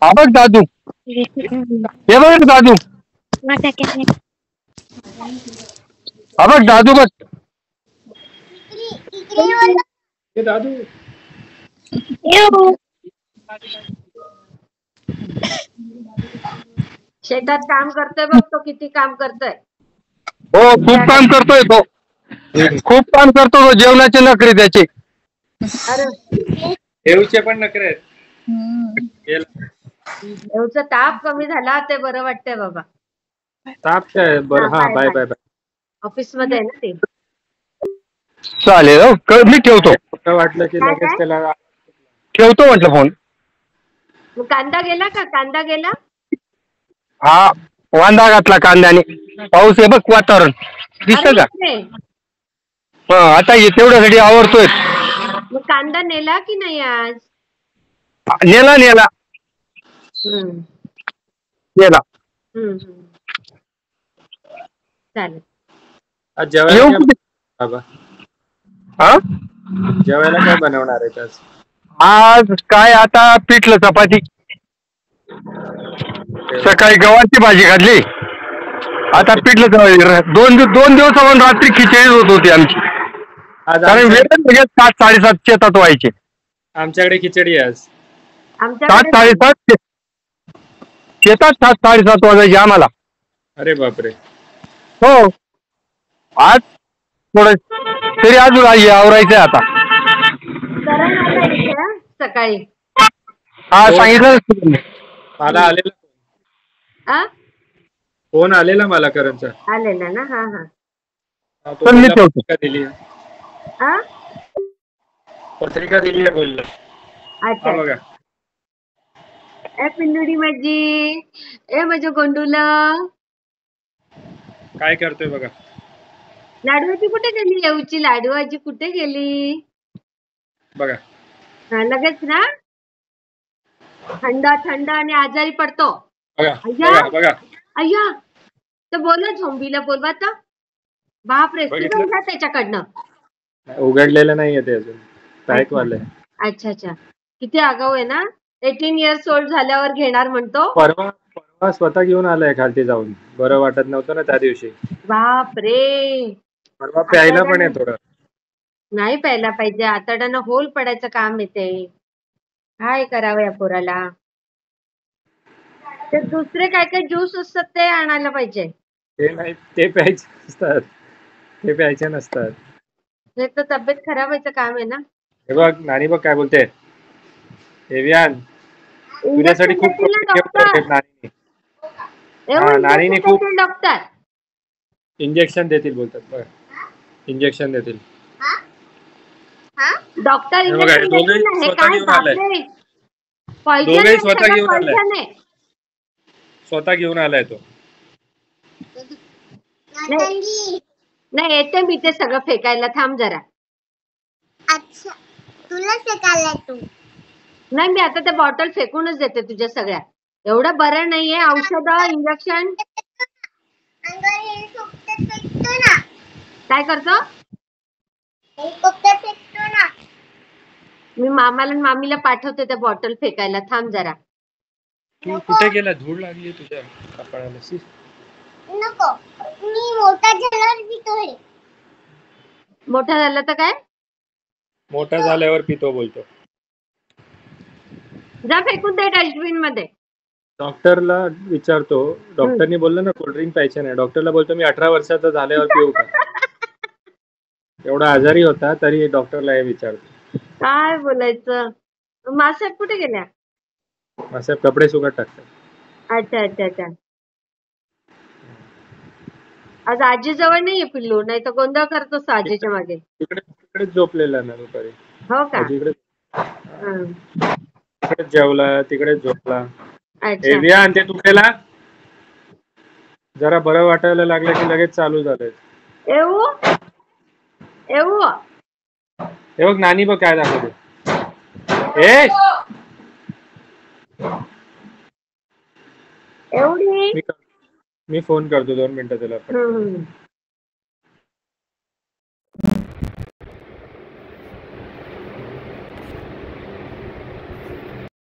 हा बघ दादू, हे बघ रे दादू, हा बघ दादू बघ. हे दादू शेतात काम करतोय बघ तो, किती काम करतोय. हो खूप काम करतोय तो, खूप काम करतो तो. जेवणाचे नखरे त्याचे. अरे देवचे पण नखरे आहेत. देवचा ताप कमी झाला ते बरं वाटतंय बाबा. ताप काय बरं. हा बाय बाय बाय. ऑफिस मध्ये आहे ना ते. चालेल हो, मी ठेवतो. वाटलं की काय लगेच काय त्याला ठेवतो म्हटलं फोन. मग कांदा गेला का? कांदा गेला. हा वांदा घातला कांद्याने. पाऊस आहे बघ, वातावरण अरे दिसत का? बापरे. हा आता तेवढ्यासाठी आवडतोय. मग कांदा नेला की नाही आज? नेला नेला हम्म नेला. चालेल. आज जेवायला येऊ काय कुठे? बाबा? हा जेवायला काय बनवणार आहे आज? आज काय आता पिठलं चपाती. सकाळी गव्हाची भाजी घातली, आता पिठलं चपाती. दोन दिवसापासून रात्री खिचडी होत होती आमची. आज कारण वेळ म्हणजे 7-7:30 शेतात व्हायचे. आमच्याकडे खिचडी आहे आज. 7-7:30 शेतात 7-7:30 वाजायचे आम्हाला. अरे बापरे. हो आज थोडं तरी अजून आवरायचंय आता. करण आला इथे सकाळी. हा सांगितलं मला आलेला आ फोन आलेला मला करणचा. आलेला ना. हा हा. तर मी ठेवतो. पत्रिका दिली आहे. आ पत्रिका दिली आहे बोललं. अच्छा. बघा ए पिल्लुडी माझी, ए माझं गोंडूला. काय करतोय बघा. लाडूआजी कुठे गेली? येऊची लाडूआजी कुठे गेली? बघा लगेच ना थंड थंड आणि आजारी पडतो. बघा अय्या बघा बघा. अय्या, तर बोला झोंबीला बोलवा तर. बापरे, बघितलं? तुझं त्याच्याकडनं उघडलेलं नाहीये ते अजून. पॅक वालंय. अच्छा अच्छा. किती आगाऊ आहे ना. 18 इयर्स ओल्ड झाल्यावर घेणार म्हणतो. परवा स्वतः घेऊन आलाय खालती जाऊन. बरं वाटत नव्हतं ना त्या दिवशी. बापरे. परवा प्यायला पण आहे थोडं. नाही प्यायला पाहिजे. आतड्यानं होल पडायचं काम येते. काय करावं या पोराला. ते दुसरे काय काय ज्यूस असतात ते आणायला पाहिजे. ते नाही, ते प्यायचे नसतात. ते प्यायचे नसतात. हे तर तब्येत खराब व्हायचं काम आहे ना. हे बघ नानी बघ काय बोलते. एवियान तुझ्यासाठी खूप नानीने. हा नानीने खूप डॉक्टर इंजेक्शन देतील बोलतात. बघ इंजेक्शन देतील. डॉक्टर हे बघा, हे दोघेही स्वतः घेऊन आलाय. दोघेही स्वतः घेऊन आलाय. स्वतः घेऊन आलाय तो. नाही येते मी ते सगळं फेकायला. थांब जरा. अच्छा, तुला फेकायला तू. नाही मी आता त्या बॉटल फेकूनच देते तुझ्या सगळ्या. एवढं बरं नाहीये. औषध इंजेक्शन काय करतो? हेलिकॉप्टर फेकतो ना. मी मामाला आणि मामीला पाठवते त्या बॉटल फेकायला. थांब जरा. तू कुठे गेला? धूळ लागली तुझ्या कपाळाला. नको, मी मोठा झाल्यावर पितो हे. मोठा झाला तर काय? मोठा झाल्यावर पितो बोलतो. जा फेकून दे डस्टबिन मध्ये. डॉक्टरला विचारतो. डॉक्टरनी बोललं ना कोल्ड्रिंक प्यायचे नाही. डॉक्टरला बोलतो मी 18 वर्षाचा झाल्यावर पिऊ का? एवढा आजारी होता तरी डॉक्टरला हे विचारतो. काय बोलायचं. मासाहेब कुठे गेल्या? मासाहेब कपडे सुकत टाकतात. अच्छा अच्छा अच्छा. आज आजी जवळ नाहीये पिल्लू, नाही तर गोंधळ करतोस आजीच्या मागे. तिकडेच झोपलेला ना दुपारी. हो का? तिकडेच जेवला, तिकडेच झोपला. अच्छा. एवियान ते तुझ्याला जरा बरं वाटायला लागलं की लगेच चालू झालंय. येऊ येऊ. हे बघ नानी बघ काय दाखवते. एवढी मी फोन करतो 2 मिनिटं त्याला.